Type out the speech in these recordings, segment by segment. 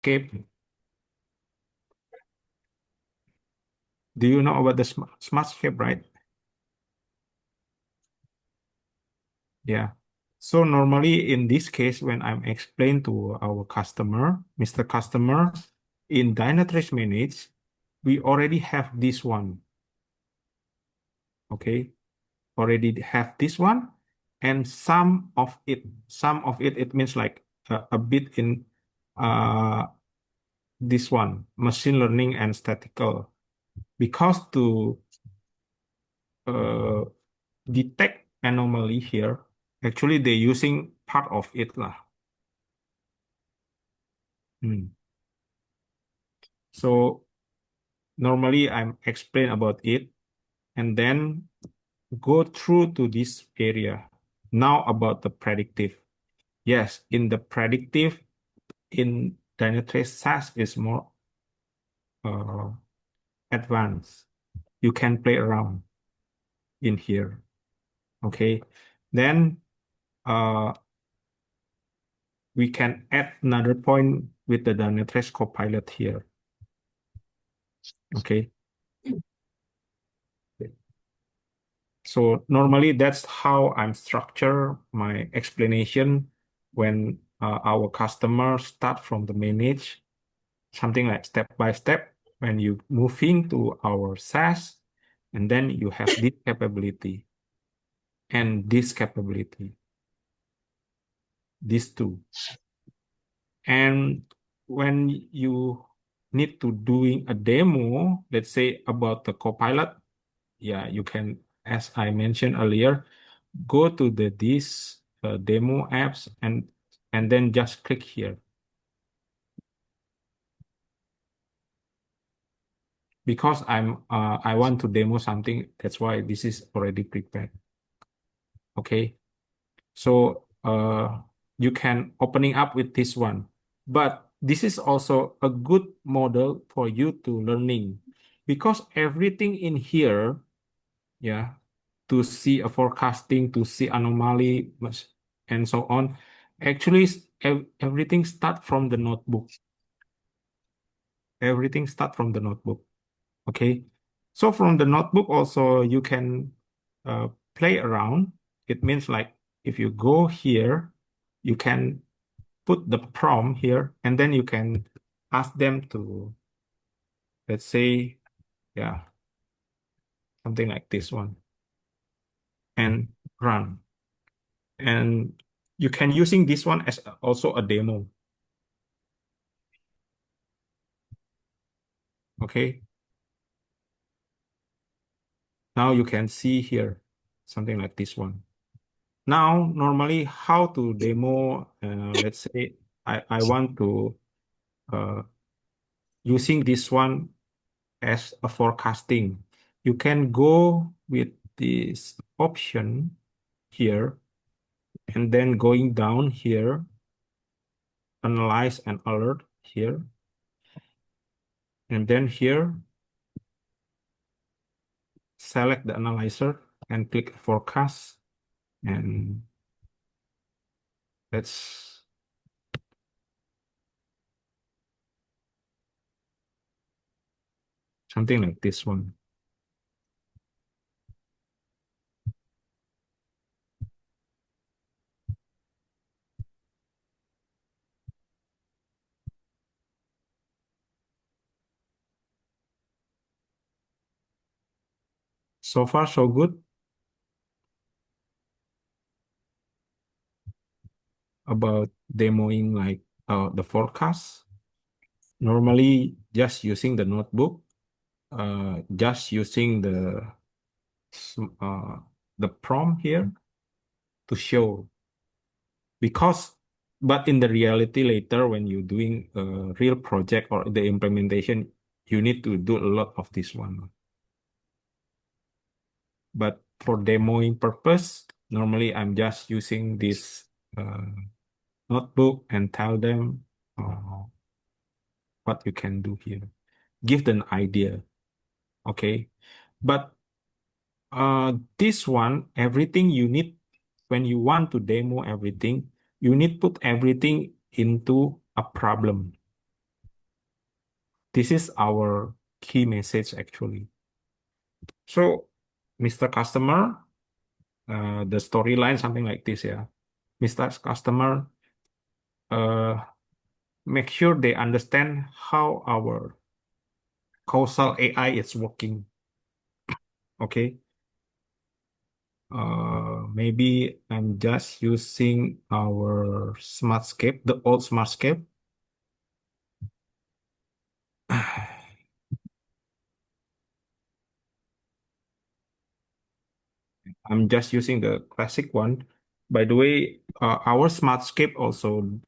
Smartscape. Do you know about the Smartscape, right? Yeah. So normally in this case, when I'm explained to our customer, Mr. Customer, in Dynatrace Manage, we already have this one. Okay. Already have this one. And some of it, it means like a bit in uh, this one, machine learning and statistical. Because to uh, detect anomaly here, actually they're using part of it lah. Hmm. So normally I'm explain about it and then go through to this area. Now about the predictive. Yes, in the predictive in Dynatrace SAS is more uh, advanced. You can play around in here. Okay. Then uh, we can add another point with the Dynatrace Copilot here. Okay. So normally that's how I'm structure my explanation when our customers start from the manage, something like step by step. When you moving to our SaaS, and then you have this capability and this capability, these two. And when you need to doing a demo, let's say about the Copilot, yeah, you can, as I mentioned earlier, go to the this demo apps and then just click here because I want to demo something. That's why this is already prepared. Okay, so you can opening up with this one, but this is also a good model for you to learning because everything in here, yeah, to see a forecasting, to see anomaly, and so on. Actually, everything start from the notebook. Everything start from the notebook. Okay. So from the notebook also you can uh, play around. It means like if you go here, you can put the prompt here, and then you can ask them to, let's say, yeah, something like this one, and run. And you can using this one as also a demo. Okay. Now you can see here something like this one. Now, normally how to demo, let's say I want to uh, using this one as a forecasting. You can go with this option here and then going down here, analyze and alert here. And then here, select the analyzer and click forecast. And let's something like this one. So far, so good about demoing like the forecast. Normally, just using the notebook, just using uh, the prompt here to show because, but in the reality later when you're doing a real project or the implementation, you need to do a lot of this one. But for demoing purpose, normally I'm just using this uh, notebook and tell them what you can do here. Give them an idea, okay? But this one, everything you need when you want to demo everything, you need put everything into a problem. This is our key message actually. So, Mr. Customer, the storyline something like this, yeah. Mr. Customer, uh, make sure they understand how our causal AI is working. Okay. Maybe I'm just using our Smartscape, the old Smartscape. I'm just using the classic one. By the way, our Smartscape also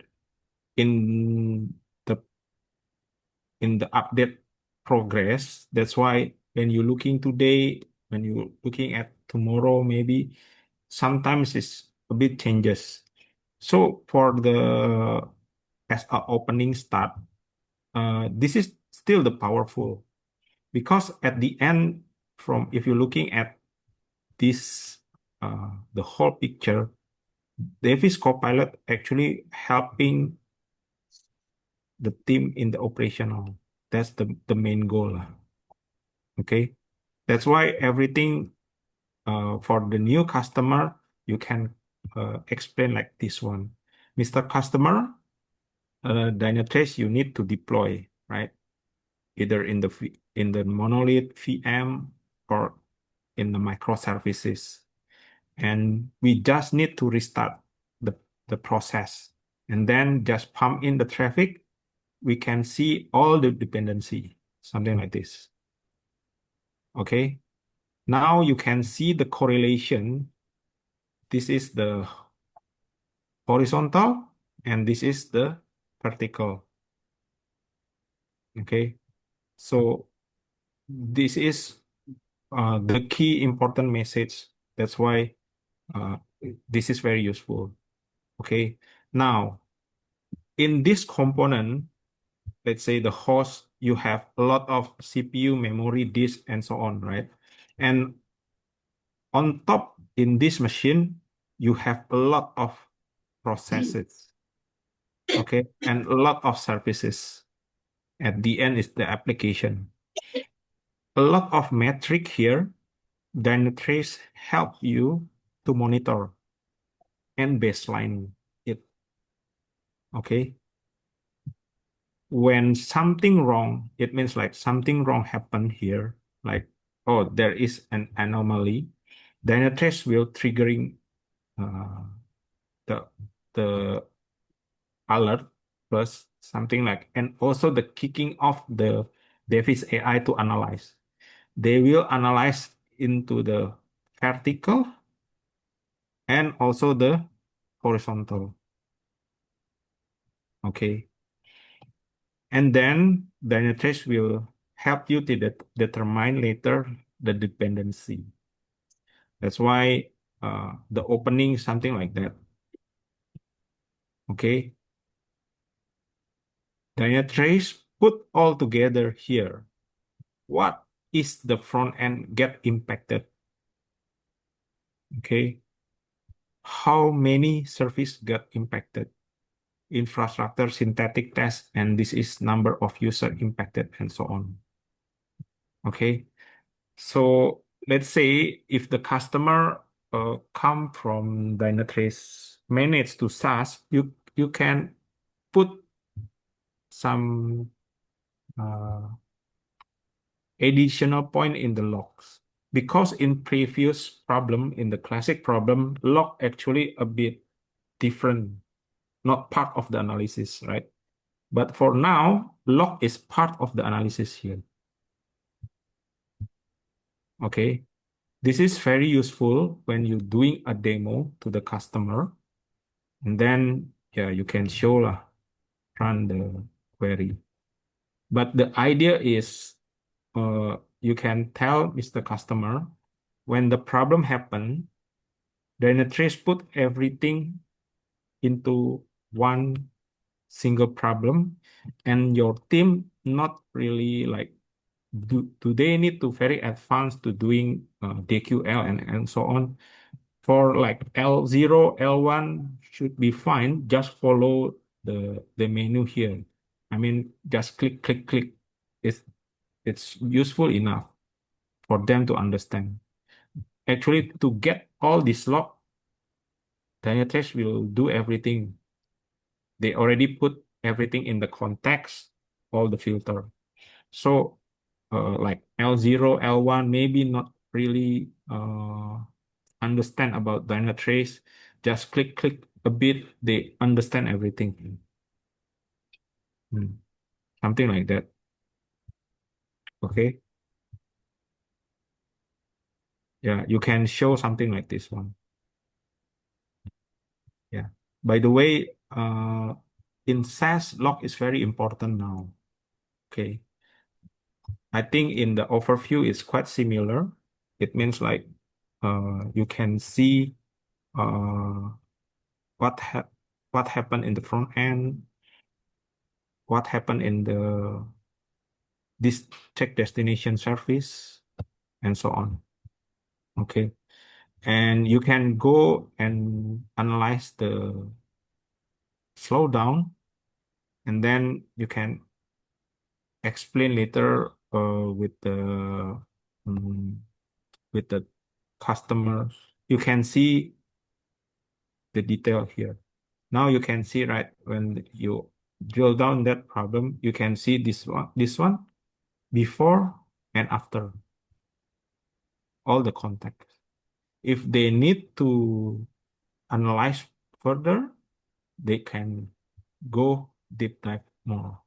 in the update progress. That's why when you're looking today, when you're looking at tomorrow, maybe sometimes it's a bit changes. So for the as a opening start, this is still the powerful because at the end, from if you're looking at this the whole picture, Davis Copilot actually helping the team in the operational. That's the main goal. Okay. That's why everything for the new customer, you can explain like this one. Mr. Customer, Dynatrace you need to deploy, right? Either in the in the monolith VM or in the microservices. And we just need to restart the, the process. And then just pump in the traffic. We can see all the dependency, something like this. Okay. Now you can see the correlation. This is the horizontal and this is the vertical. Okay. So this is the key important message. That's why uh, this is very useful. Okay. Now, in this component, let's say the host, you have a lot of CPU, memory, disk, and so on, right? And on top in this machine, you have a lot of processes, okay, and a lot of services. At the end is the application. A lot of metric here. Dynatrace help you to monitor and baseline it, okay? When something wrong, it means like something wrong happened here, like, oh, there is an anomaly. Dynatrace will triggering uh, the the alert plus something like, and also the kicking off the Davis AI to analyze. They will analyze into the vertical and also the horizontal. Okay. And then Dynatrace will help you to determine later the dependency. That's why the opening is something like that. Okay. Dynatrace put all together here. What is the front end get impacted? Okay. How many service got impacted? Infrastructure, synthetic test, and this is number of user impacted and so on. Okay. So let's say if the customer come from Dynatrace managed to SaaS, you can put some uh, additional point in the logs. Because in previous problem, in the classic problem, log actually a bit different, not part of the analysis, right? But for now, log is part of the analysis here. Okay. This is very useful when you're doing a demo to the customer. And then, yeah, you can show lah, run the query. But the idea is you can tell Mr. Customer when the problem happen, Dynatrace put everything into one single problem, and your team not really like do they need to very advanced to doing DQL and so on. For like L0, L1 should be fine. Just follow the menu here. I mean, just click, click, click. it's it's useful enough for them to understand. Actually, to get all this log, Dynatrace will do everything. They already put everything in the context, all the filter. So like L0, L1, maybe not really understand about Dynatrace. Just click a bit, they understand everything. Hmm. Something like that. Okay. Yeah, you can show something like this one. Yeah. By the way, in SaaS, log is very important now. Okay. I think in the overview it's quite similar. It means like you can see uh, what ha what happened in the front end, what happened in the this check destination service, and so on. Okay. And you can go and analyze the slowdown, and then you can explain later um, with the customer. You can see the detail here. Now you can see, right, when you drill down that problem, you can see this one before and after, all the context. If they need to analyze further, they can go deep dive more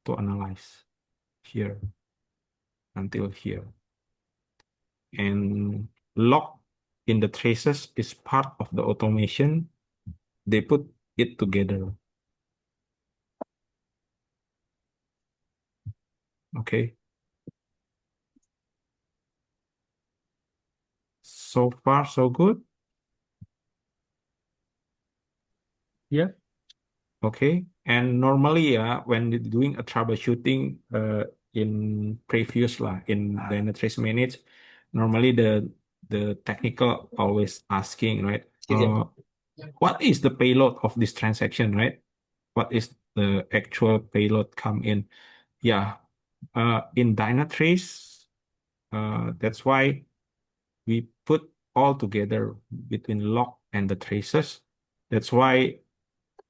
to analyze here until here. And log in the traces is part of the automation. They put it together. Okay. So far, so good. Yeah. Okay. And normally, when doing a troubleshooting in previous lah in Dynatrace Manage, normally the technical always asking, right? What is the payload of this transaction, right? What is the actual payload come in? Yeah. In Dynatrace, that's why we put all together between log and the traces. That's why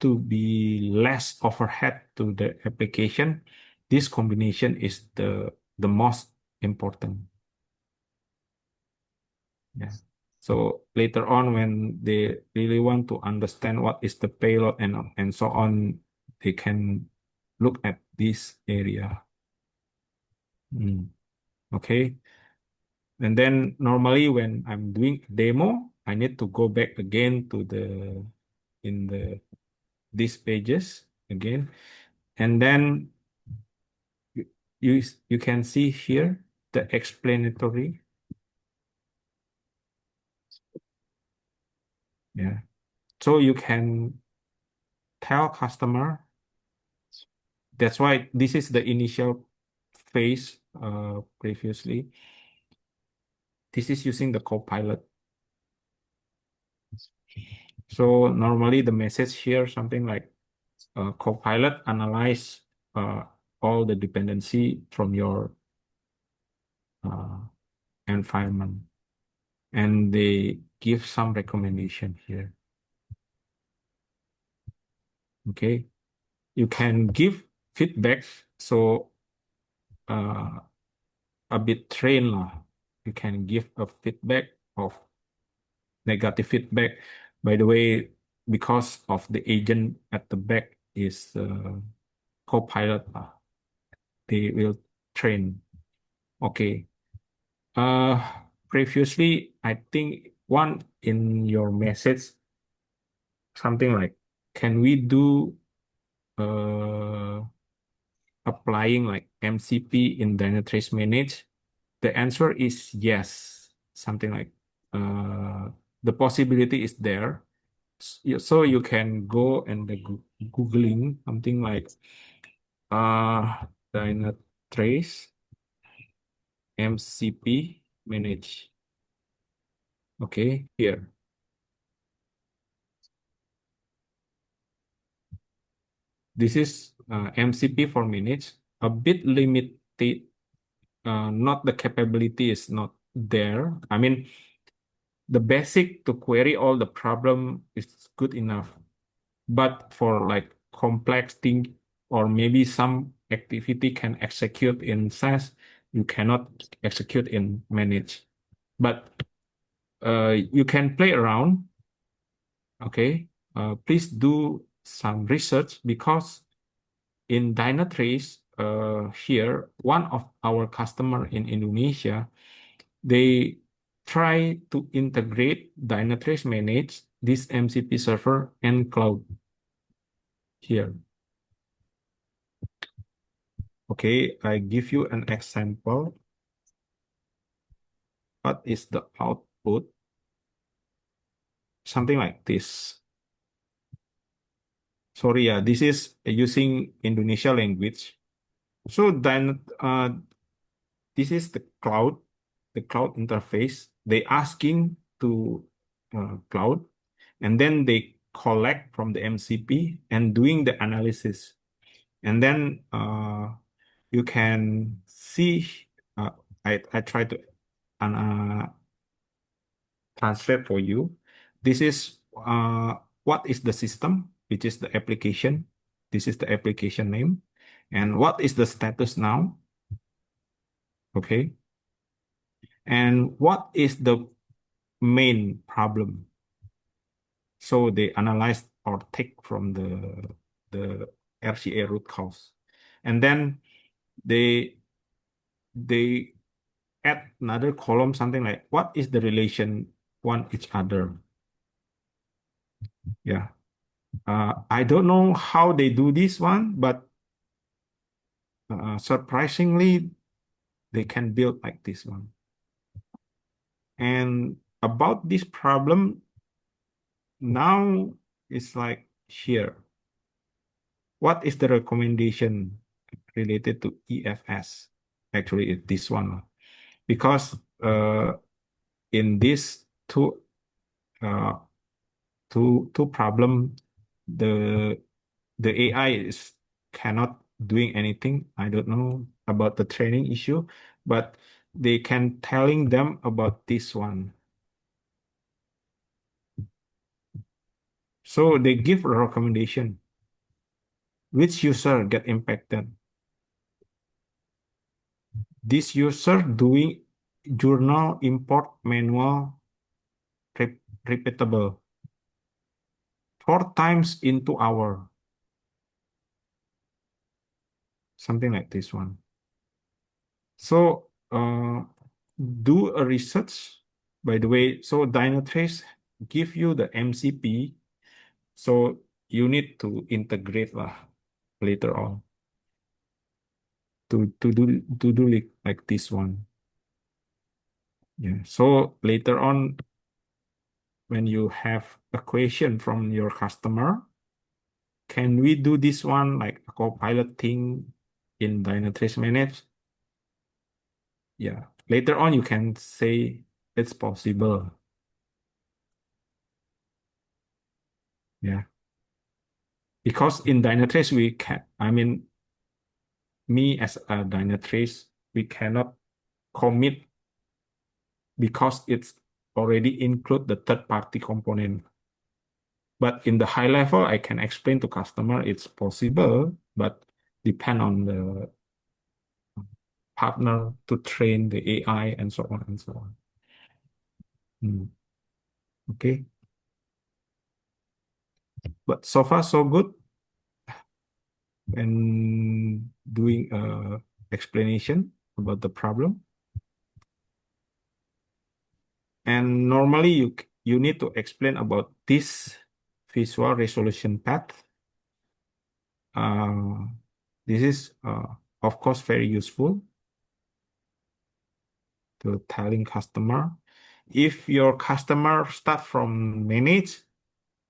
to be less overhead to the application, this combination is the most important. Yeah. So later on, when they really want to understand what is the payload and so on, they can look at this area. Okay. And then normally when I'm doing demo, I need to go back again to in these pages again. And then you, you can see here the explanatory. Yeah. So you can tell customer, that's why this is the initial phase previously. This is using the Copilot. So normally the message here, something like Copilot analyze uh, all the dependency from your uh, environment, and they give some recommendation here. Okay, you can give feedback, so uh, a bit train lah. You can give a feedback of negative feedback. By the way, because of the agent at the back is Copilot lah, they will train. Okay. Uh, Previously, I think one in your message, something like, can we do uh applying like MCP in Dynatrace Manage? The answer is yes. Something like the possibility is there. So you can go and the Googling something like Dynatrace MCP Manage. Okay, here. This is MCP for minutes. a bit limited. Not the capability is not there. I mean, the basic to query all the problem is good enough. But for like complex thing or maybe some activity can execute in SAS, you cannot execute in manage. But you can play around. Okay. Please do some research because in Dynatrace, here, one of our customer in Indonesia, they try to integrate Dynatrace manage this MCP server and cloud here. Okay, I give you an example. What is the output? Something like this. Sorry, yeah, this is using Indonesia language. So then, this is the cloud interface. They asking to cloud, and then they collect from the MCP and doing the analysis. And then you can see, uh, I try to uh, translate for you. This is what is the system, which is the application. This is the application name. And what is the status now? Okay. And what is the main problem? So they analyze or take from the RCA root cause. And then they add another column, something like what is the relation one each other? Yeah. I don't know how they do this one, but surprisingly, they can build like this one. And about this problem, now it's like here. What is the recommendation related to EFS? Actually, it's this one because in these uh, two problem, the the AI is cannot doing anything. I don't know about the training issue, but they can telling them about this one. So they give a recommendation. Which user get impacted? This user doing journal import manual repeatable 4 times into hour, something like this one. So do a research. By the way, so Dynatrace give you the MCP, so you need to integrate lah later on to do like this one. Yeah. So later on, when you have a question from your customer, can we do this one like a copilot thing in Dynatrace Manage? Yeah. Later on, you can say it's possible. Yeah. Because in Dynatrace, we can, I mean, me as a Dynatrace, we cannot commit because it's already include the third-party component. But in the high level, I can explain to customer it's possible, but depend on the partner to train the AI and so on and so on. Okay. But so far so good and doing explanation about the problem. And normally you need to explain about this visual resolution path. Uh, this is of course very useful to telling customer. If your customer start from manage,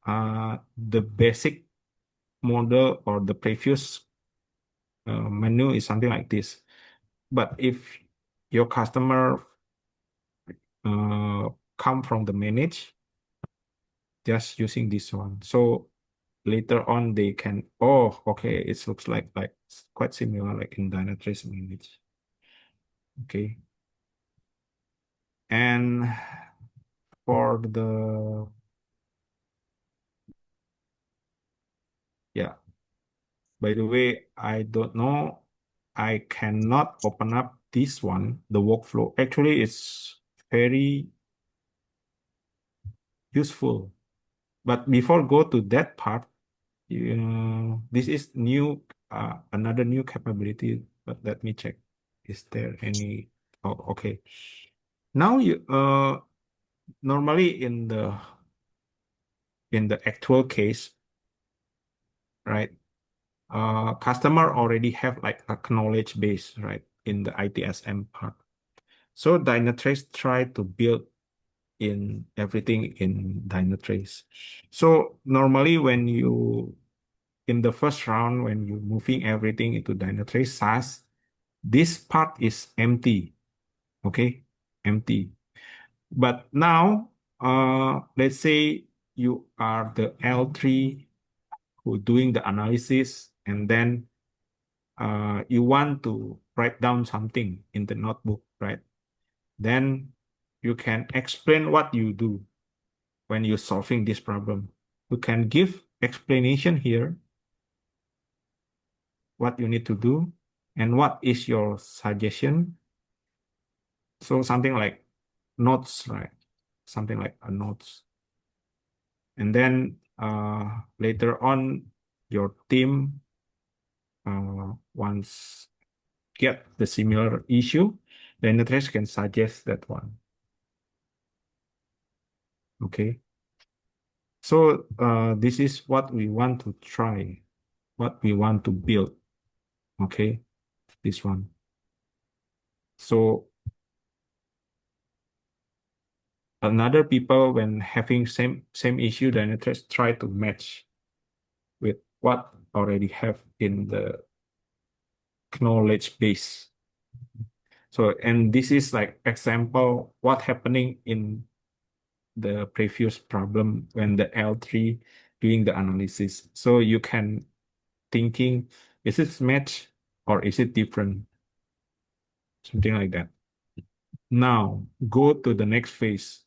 the basic model or the previous menu is something like this. But if your customer come from the manage, just using this one. So later on they can, oh, okay, it looks like quite similar like in Dynatrace image. Okay. And for the, yeah, by the way, I don't know, I cannot open up this one, the workflow. Actually, it's very useful. But before go to that part, this is new, another new capability, but let me check. Is there any, oh, okay. Now normally in the actual case, right? Customer already have like a knowledge base, right, in the ITSM part. So Dynatrace try to build in everything in Dynatrace. So normally when you in the first round, when you moving everything into Dynatrace SaaS, this part is empty, okay, empty. But now, let's say you are the L3 who doing the analysis, and then you want to write down something in the notebook, right? Then you can explain what you do when you're solving this problem. You can give explanation here, what you need to do, and what is your suggestion. So something like notes, right? Something like a notes. And then later on, your team once get the similar issue, then the trace can suggest that one. Okay. So this is what we want to try, what we want to build. Okay, this one. So another people when having same issue, then it try to match with what already have in the knowledge base. So and this is like example what happening in the previous problem when the L3 doing the analysis. So you can thinking, is it match or is it different? Something like that. Now go to the next phase.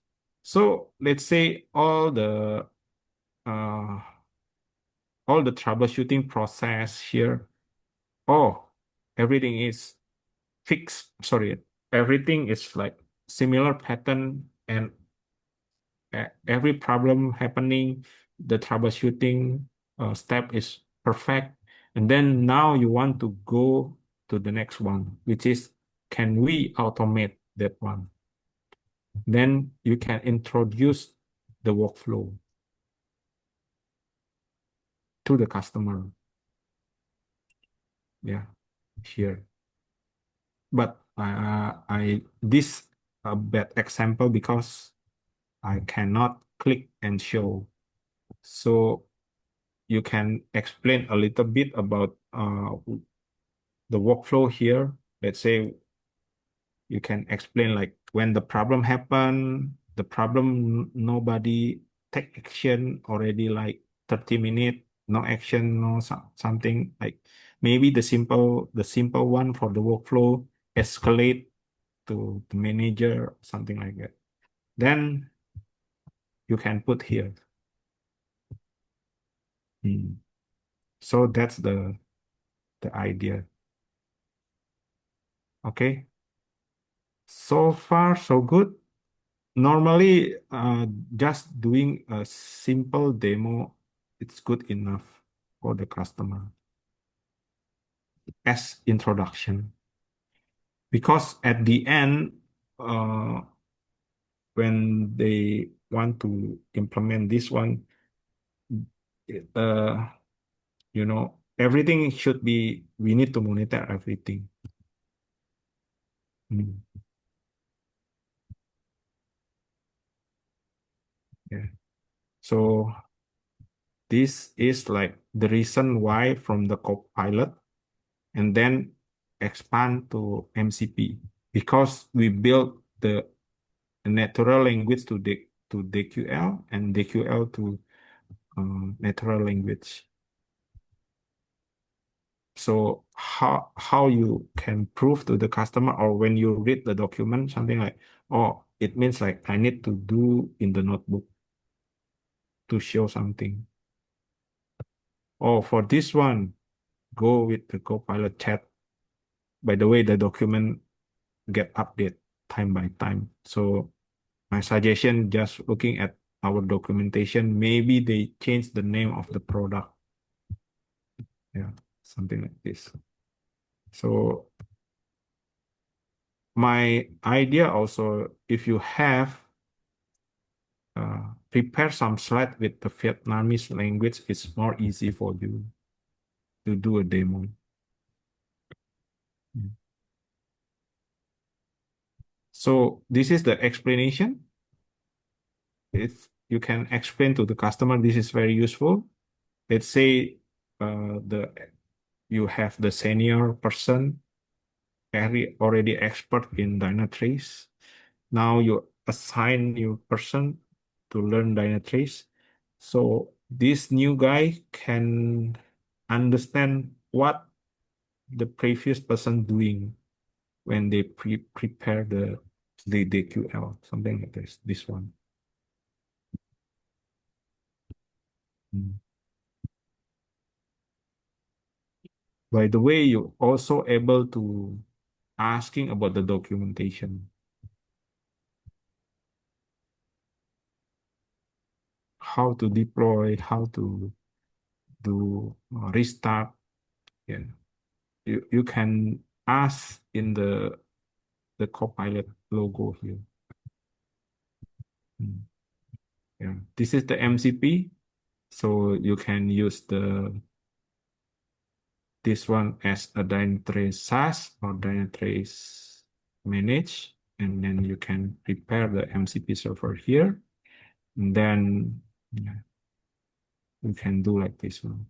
So let's say uh, all the troubleshooting process here. Oh, everything is fixed. Sorry, everything is like similar pattern and every problem happening, the troubleshooting step is perfect. And then now you want to go to the next one, which is can we automate that one? Then you can introduce the workflow to the customer. Yeah, here. But I this a bad example because I cannot click and show. So you can explain a little bit about the workflow here. Let's say you can explain like when the problem happen, the problem nobody take action already like 30 minutes, no action, no something like maybe the simple one for the workflow escalate to the manager, something like that. Then you can put here. Hmm. So that's the idea. Okay. So far, so good. Normally, just doing a simple demo, it's good enough for the customer as introduction. Because at the end, uh, when they want to implement this one, uh, everything should be, we need to monitor everything. Mm, yeah. So this is like the reason why from the Copilot and then expand to MCP because we built the natural language to DQL and DQL to natural language. So how you can prove to the customer, or when you read the document, something like, oh, it means like I need to do in the notebook to show something. Oh, for this one, go with the Copilot chat. By the way, the document get updated time by time. So my suggestion, just looking at our documentation, maybe they change the name of the product. Yeah, something like this. So my idea also, if you have prepare some slide with the Vietnamese language, it's more easy for you to do a demo. Mm. So this is the explanation. If you can explain to the customer, this is very useful. Let's say the you have the senior person very already expert in Dynatrace. Now you assign new person to learn Dynatrace. So this new guy can understand what the previous person doing when they prepare the DQL, something like this. This one. Mm. By the way, you also able to asking about the documentation, how to deploy, how to do restart. Yeah, you can ask in the Copilot logo here. Mm. Yeah, this is the MCP, so you can use this one as a Dynatrace SaaS or Dynatrace Manage, and then you can prepare the MCP server here. And then yeah, you can do like this one.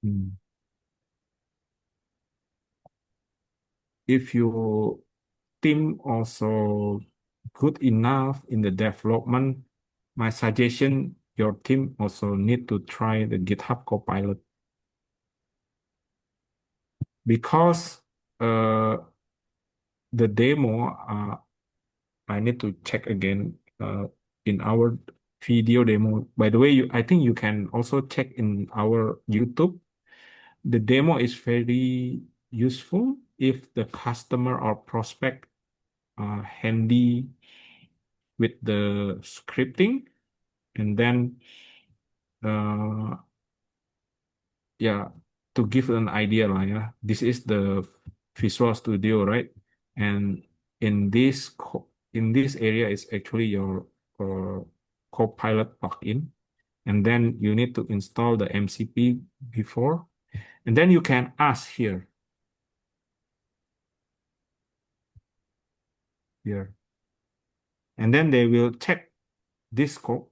Mm. If your team also good enough in the development, my suggestion, your team also need to try the GitHub Copilot, because the demo, I need to check again in our video demo. By the way, I think you can also check in our YouTube. The demo is very useful if the customer or prospect are handy with the scripting, and then yeah, to give an idea lah, yeah, this is the Visual Studio, right? And in this area is actually your Copilot plugin, and then you need to install the MCP before, and then you can ask here, and then they will check this code,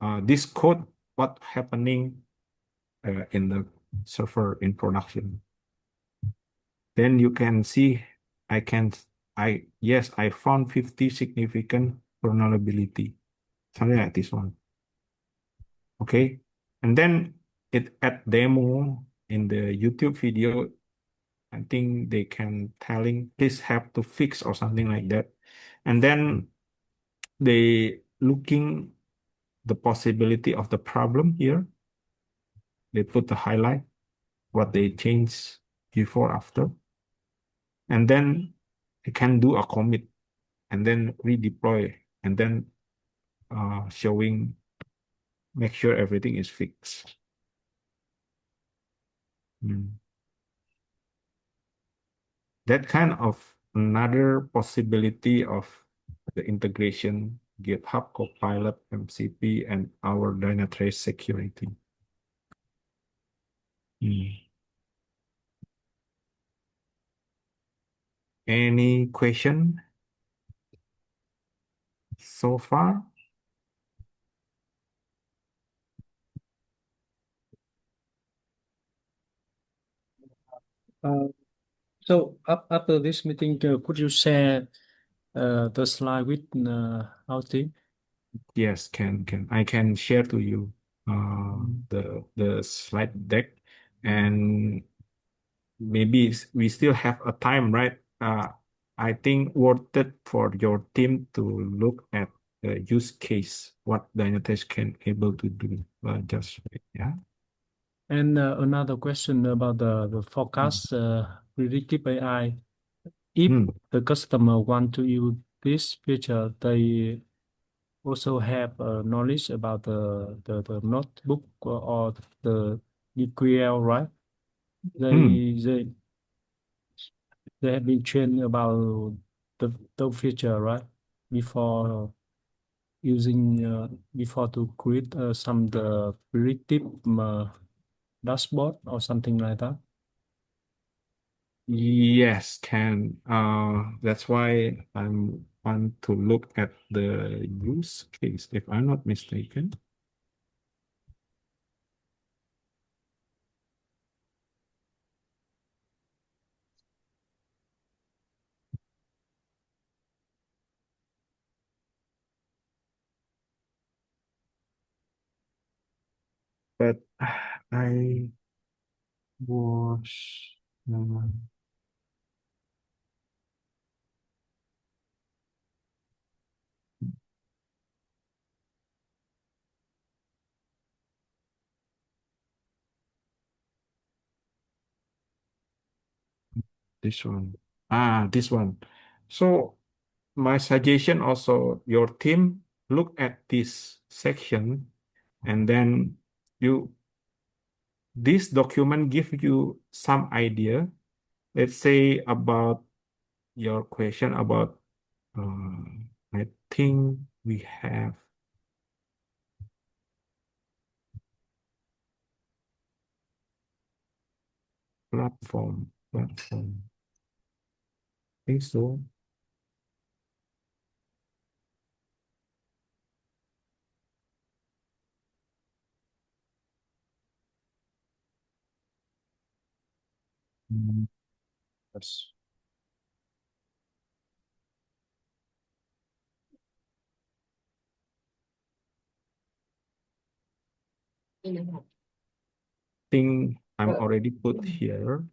what happening in the server in production. Then you can see, I can, yes, I found 50 significant vulnerability, something like this one. Okay. And then it at demo in the YouTube video, I think they can telling, please have to fix or something like that. And then they looking the possibility of the problem here. They put the highlight, what they change before, after. And then they can do a commit and then redeploy, and then showing, make sure everything is fixed. Mm. That kind of another possibility of the integration, GitHub Copilot, MCP, and our Dynatrace security. Mm. Any question so far? Uh, So after this meeting, could you share the slide with our team? Yes, can I can share to you the slide deck, and maybe we still have a time, right? I think worth it for your team to look at the use case, what Dynatrace can able to do. Just wait, yeah. And another question about the Mm. forecast predictive AI. If Mm. the customer want to use this feature, they also have knowledge about the notebook or the EQL, right? Mm. They have been trained about the feature, right? Before using before to create some the predictive dashboard or something like that. Yes, can. That's why I'm want to look at the use case, if I'm not mistaken. But I was uh, this one. This one. So my suggestion also, your team look at this section, and then you this document give you some idea. Let's say about your question about I think we have platform. I think so. Mm, Yes. Think I'm already put here.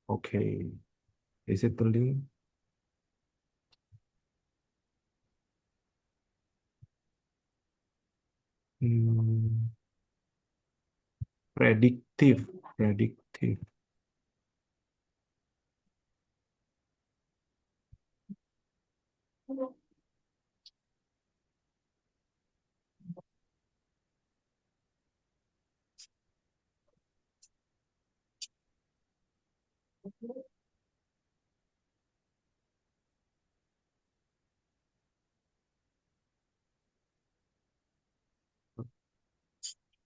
Okay. Is it the link? Hmm, predictive.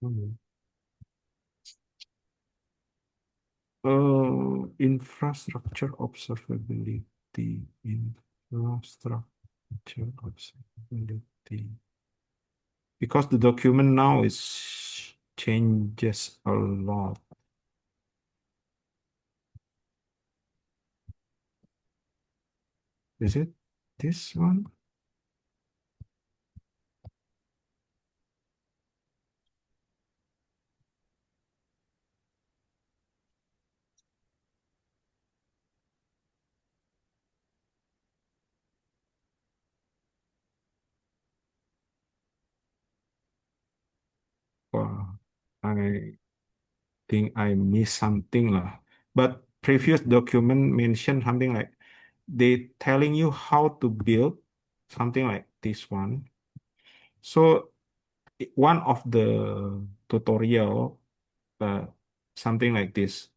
Hmm. Infrastructure observability. Infrastructure observability. Because the document now is changes a lot. Is it this one? I think I missed something lah. But previous document mentioned something like they telling you how to build something like this one. So one of the tutorial, uh, something like this.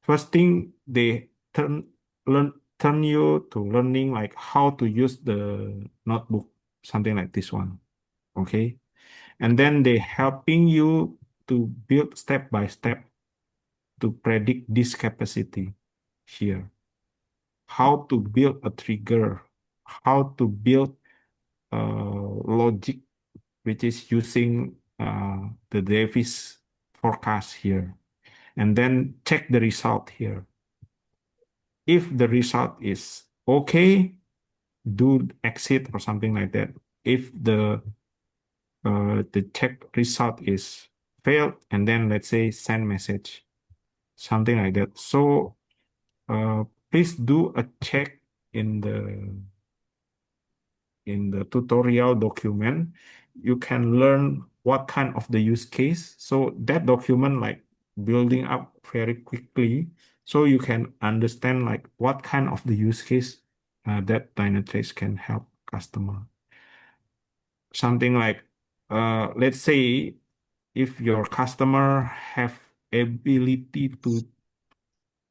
First thing they turn you to learning like how to use the notebook, something like this one. Okay. And then they helping you to build step by step to predict this capacity here. How to build a trigger. how to build logic, which is using the Davis forecast here, and then check the result here. If the result is okay, do exit or something like that. If the check result is failed, and then let's say send message, something like that. So uh, please do a check in the tutorial document. You can learn what kind of the use case. So that document like building up very quickly, so you can understand like what kind of the use case that Dynatrace can help customer. Something like let's say if your customer have ability to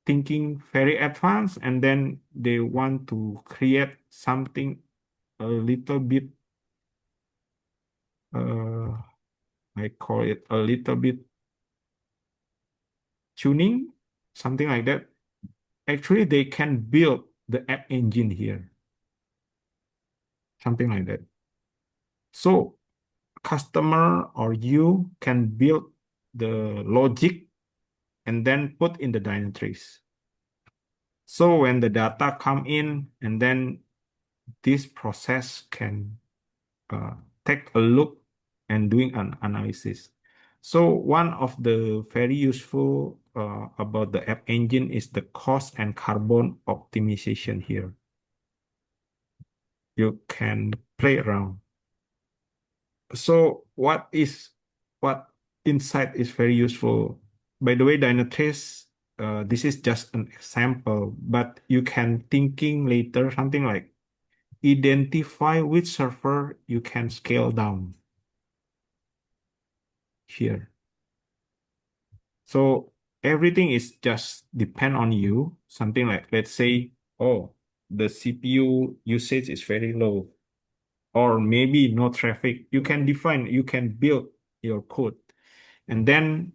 thinking very advanced, and then they want to create something a little bit uh, I call it a little bit tuning, something like that. Actually, they can build the app engine here, something like that. So customer or you can build the logic and then put in the Dynatrace. So when the data come in, and then this process can uh, take a look and doing an analysis. So one of the very useful about the app engine is the cost and carbon optimization here. You can play around. So what insight is very useful. By the way, Dynatrace, this is just an example, but you can thinking later something like identify which server you can scale down here. So everything is just depend on you. Something like, let's say, oh, the CPU usage is very low, or maybe no traffic. You can define, you can build your code. And then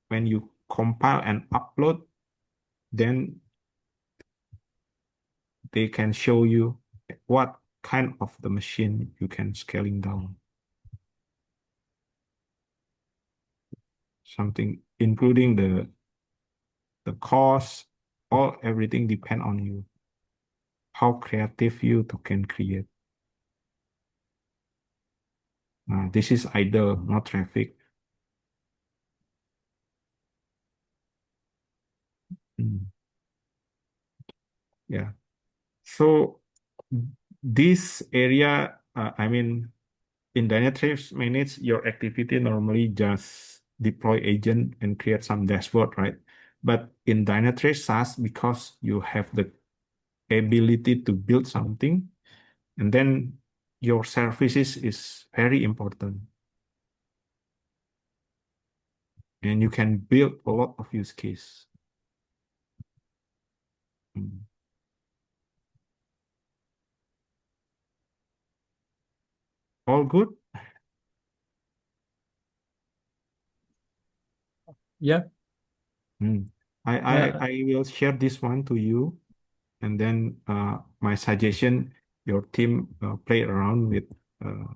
when you compile and upload, then they can show you what kind of the machine you can scaling down. Something including the cost, all everything depend on you. How creative you to can create. This is idle, not traffic. Mm, yeah. So this area, I mean, in Dynatrace manage your activity normally just deploy agent and create some dashboard, right? But in Dynatrace SaaS, because you have the ability to build something, and then your services is very important, and you can build a lot of use case. Mm. All good? Yeah. Mm. I, I Yeah. I will share this one to you, and then my suggestion, your team play around with uh,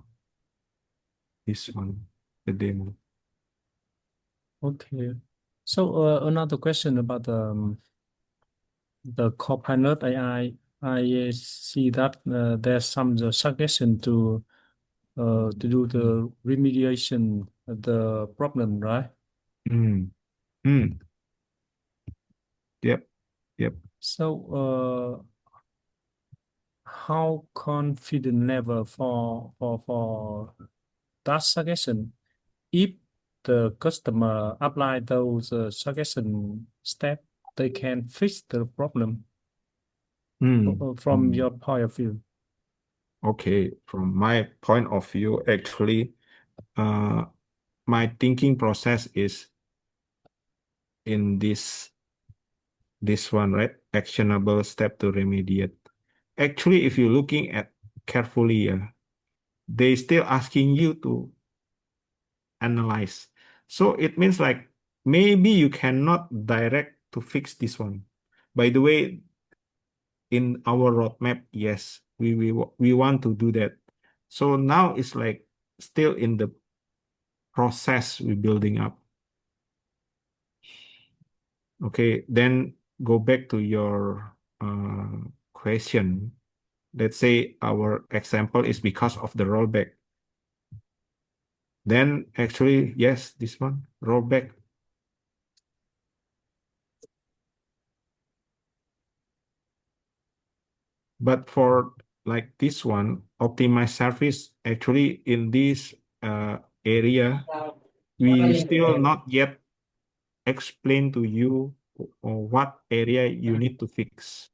this one, the demo. Okay. So another question about the Copilot AI. I see that there's some the suggestion to do Mm. the remediation of the problem, right? Mm. Mm. Yep. Yep. So how confident level for that suggestion if the customer apply those suggestion step, they can fix the problem Mm. from Mm. your point of view. Okay. From my point of view, actually, uh, my thinking process is in this one, right? Actionable step to remediate. Actually, if you're looking at carefully, they still asking you to analyze. So it means like maybe you cannot direct to fix this one. By the way, in our roadmap, yes, we want to do that. So now it's like still in the process we're building up. Okay, then go back to your question. Let's say our example is because of the rollback. Then actually, yes, this one, rollback. But for like this one, optimize service, actually in this area, we still not yet explain to you what area you need to fix.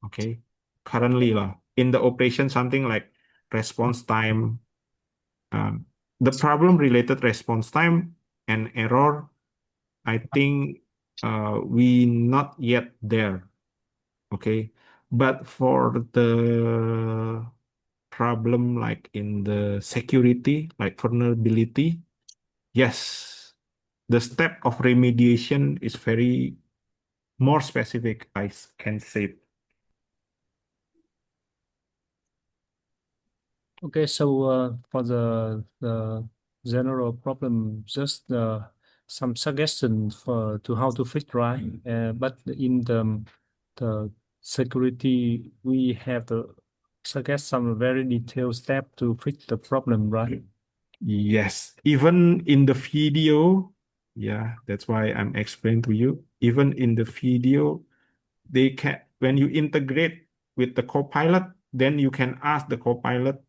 Okay. Currently lah, in the operation, something like response time, um, the problem related response time and error, I think we not yet there. Okay. But for the problem like in the security, like vulnerability, yes, the step of remediation is very more specific, can say. Okay, so for the general problem, just some suggestions for to how to fix, right? But in the security, we have to suggest some very detailed step to fix the problem, right? Yes, even in the video, yeah, that's why I'm explaining to you. Even in the video, they can, when you integrate with the copilot, then you can ask the copilot,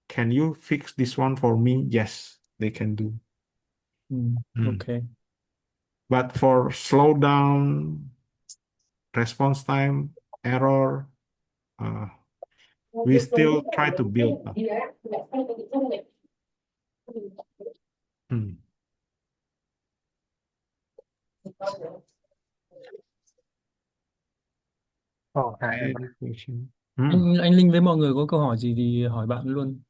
can you fix this one for me? Yes, they can do. Mm. Okay. But for slowdown, response time, error, uh, we still try to build. Mm. Oh, hi. Any question? Mm. Anh Linh với mọi người có câu hỏi gì thì hỏi bạn luôn.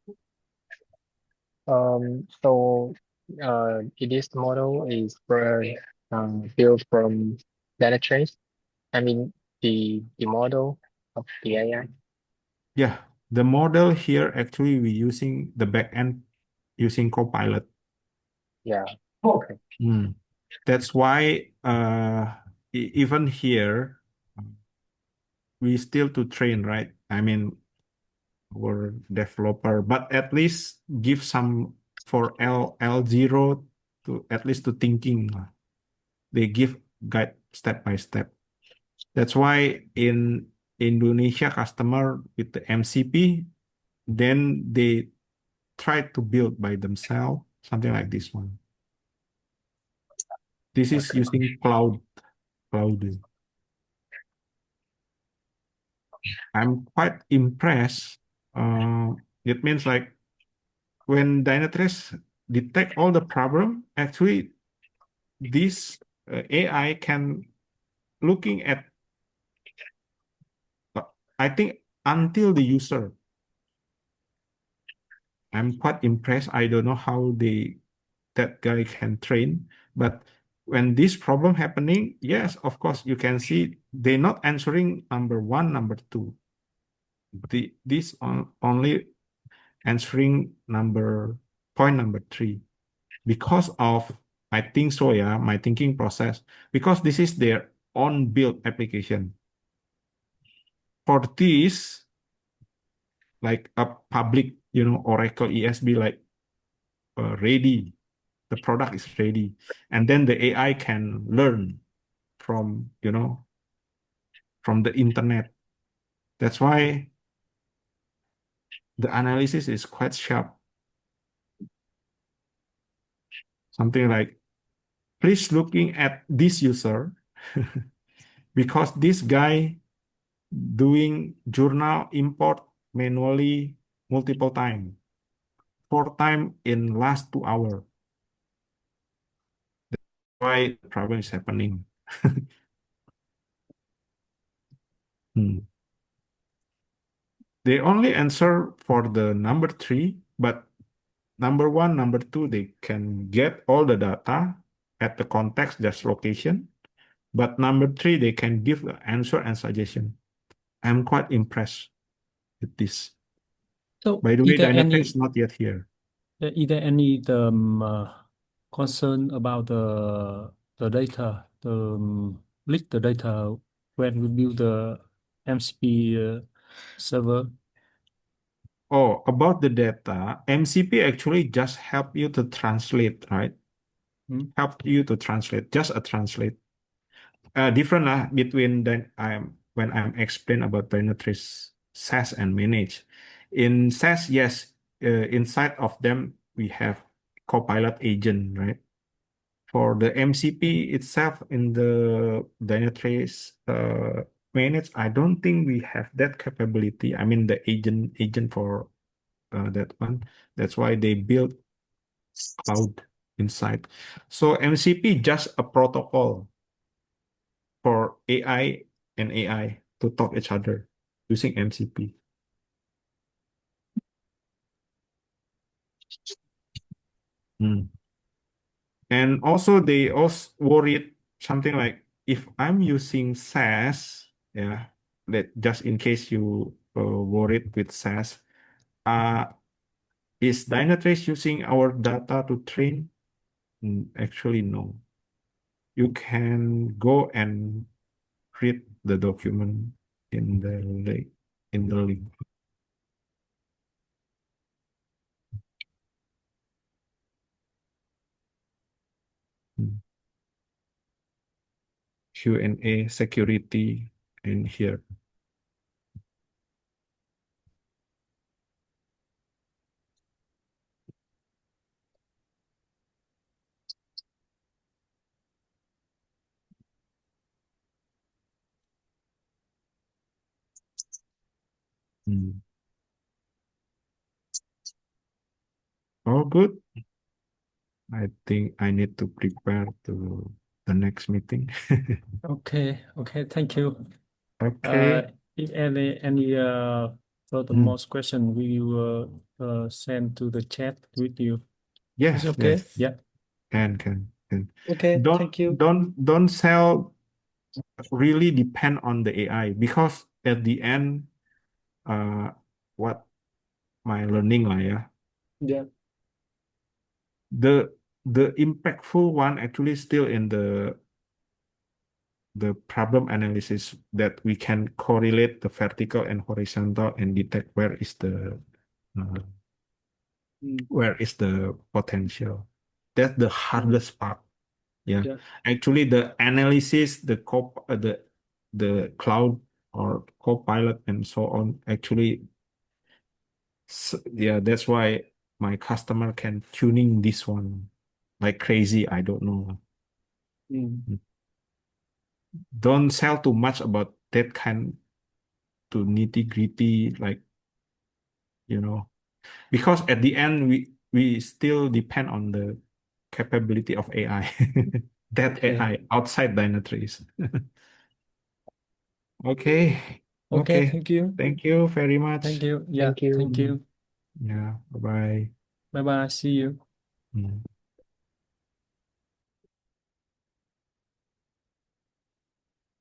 So this model is built from Dynatrace. I mean the model of the AI. Yeah, the model here actually we're using the backend using Copilot. Yeah. Okay. Mm. That's why even here we still to train, right? I mean, our developer, but at least give some for L0 to at least to thinking. They give guide step by step. That's why in Indonesia customer with the MCP, then they try to build by themselves, something like this one. This is Okay. using cloud. I'm quite impressed. It means like when Dynatrace detect all the problem, actually this AI can looking at, I think until the user. I'm quite impressed. I don't know how that guy can train, but when this problem happening, yes, of course you can see they not answering number one, number two. This only answering point number three because of, I think so, yeah, my thinking process, because this is their own build application. For this, like a public, Oracle ESB, like ready, the product is ready, and then the AI can learn from, from the internet. That's why the analysis is quite sharp. Something like, please looking at this user because this guy doing journal import manually multiple time, 4 time in last 2 hours. Why the problem is happening. Hmm. They only answer for the number three, but number one, number two, they can get all the data at the context, just location. But number three, they can give the answer and suggestion. I'm quite impressed with this. So By the is way, there Dynatrace any is not yet here. is there any concern about the data, leak the data when we build the MCP server? Oh, about the data, MCP actually just help you to translate, right? Hmm? Help you to translate, just a translate. Different lah between when I'm explain about Dynatrace SaaS and manage. In SaaS, yes, inside of them we have Copilot agent, right? For the MCP itself in the Dynatrace manage, I don't think we have that capability. I mean the agent for that one. That's why they built cloud inside. So MCP just a protocol for AI and AI to talk each other using MCP. Hmm. And also they also worried something like if I'm using SaaS, yeah, that just in case you worried with SaaS, uh, is Dynatrace using our data to train? Actually, no. You can go and read the document in the link. Hmm. Q&A security in here. Hmm. Oh, good. I think I need to prepare to the next meeting. Okay, thank you. Uh, Okay. if any further Hmm. more question, we will send to the chat with you. Is Yes, it okay? yes. Yeah. Can. Okay, Don't thank you. don't sell really depend on the AI because at the end, what my learning lah ya, Yeah. the impactful one actually still in the problem analysis that we can correlate the vertical and horizontal and detect uh, Mm, where is the potential. That's the hardest part. Yeah. yeah. Actually, the analysis, the cloud or copilot and so on, actually, yeah, that's why my customer can tuning this one like crazy. I don't know. Mm, Don't sell too much about that kind to nitty-gritty, like, you know, because at the end we still depend on the capability of AI. That okay. AI outside Dynatrace. Okay. Okay, Okay. thank you. Thank you very Thank much. you. Yeah, Thank you. thank you. Yeah. Bye-bye. Bye bye. See you. Mm.